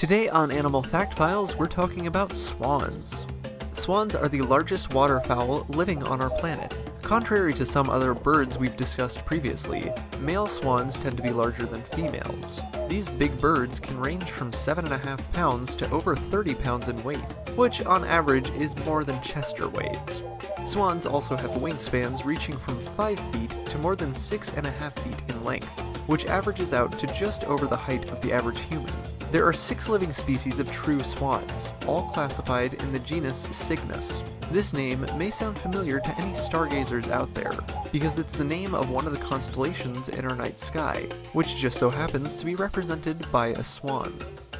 Today on Animal Fact Files, we're talking about swans. Swans are the largest waterfowl living on our planet. Contrary to some other birds we've discussed previously, male swans tend to be larger than females. These big birds can range from 7.5 pounds to over 30 pounds in weight, which on average is more than Chester weighs. Swans also have wingspans reaching from 5 feet to more than 6.5 feet in length, which averages out to just over the height of the average human. There are 6 living species of true swans, all classified in the genus Cygnus. This name may sound familiar to any stargazers out there, because it's the name of one of the constellations in our night sky, which just so happens to be represented by a swan.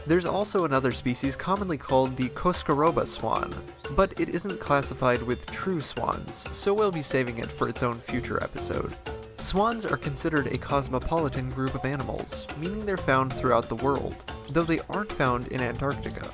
There's also another species commonly called the Koskaroba swan, but it isn't classified with true swans, so we'll be saving it for its own future episode. Swans are considered a cosmopolitan group of animals, meaning they're found throughout the world, though they aren't found in Antarctica.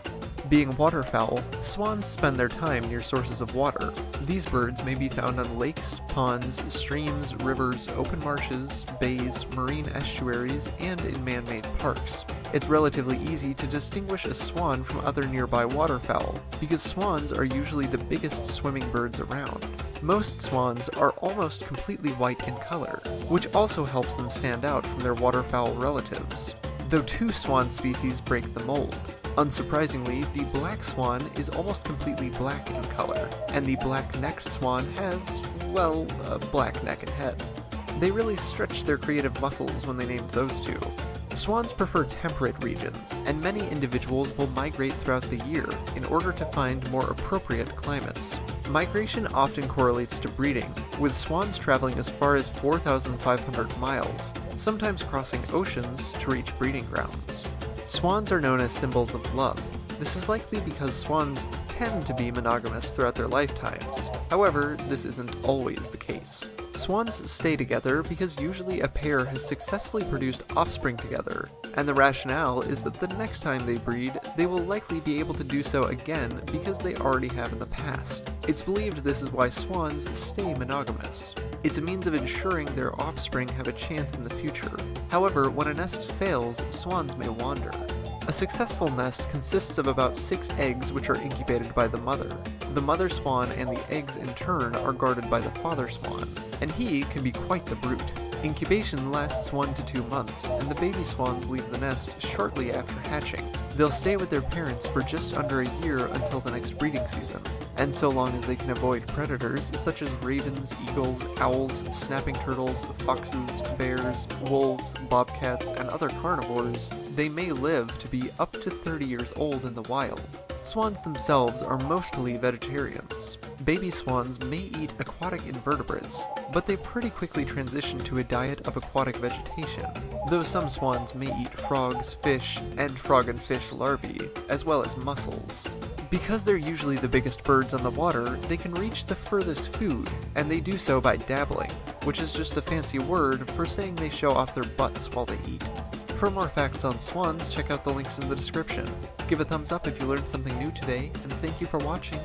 Being waterfowl, swans spend their time near sources of water. These birds may be found on lakes, ponds, streams, rivers, open marshes, bays, marine estuaries, and in man-made parks. It's relatively easy to distinguish a swan from other nearby waterfowl, because swans are usually the biggest swimming birds around. Most swans are almost completely white in color, which also helps them stand out from their waterfowl relatives, though 2 swan species break the mold. Unsurprisingly, the black swan is almost completely black in color, and the black-necked swan has, well, a black neck and head. They really stretched their creative muscles when they named those 2. Swans prefer temperate regions, and many individuals will migrate throughout the year in order to find more appropriate climates. Migration often correlates to breeding, with swans traveling as far as 4,500 miles, sometimes crossing oceans to reach breeding grounds. Swans are known as symbols of love. This is likely because swans tend to be monogamous throughout their lifetimes. However, this isn't always the case. Swans stay together because usually a pair has successfully produced offspring together, and the rationale is that the next time they breed, they will likely be able to do so again because they already have in the past. It's believed this is why swans stay monogamous. It's a means of ensuring their offspring have a chance in the future. However, when a nest fails, swans may wander. A successful nest consists of about 6 eggs which are incubated by the mother. The mother swan and the eggs in turn are guarded by the father swan, and he can be quite the brute. Incubation lasts 1 to 2 months, and the baby swans leave the nest shortly after hatching. They'll stay with their parents for just under a year until the next breeding season, and so long as they can avoid predators such as ravens, eagles, owls, snapping turtles, foxes, bears, wolves, bobcats, and other carnivores, they may live to be up to 30 years old in the wild. Swans themselves are mostly vegetarians. Baby swans may eat aquatic invertebrates, but they pretty quickly transition to a diet of aquatic vegetation, though some swans may eat frogs, fish, and frog and fish larvae, as well as mussels. Because they're usually the biggest birds on the water, they can reach the furthest food, and they do so by dabbling, which is just a fancy word for saying they show off their butts while they eat. For more facts on swans, check out the links in the description. Give a thumbs up if you learned something new today, and thank you for watching.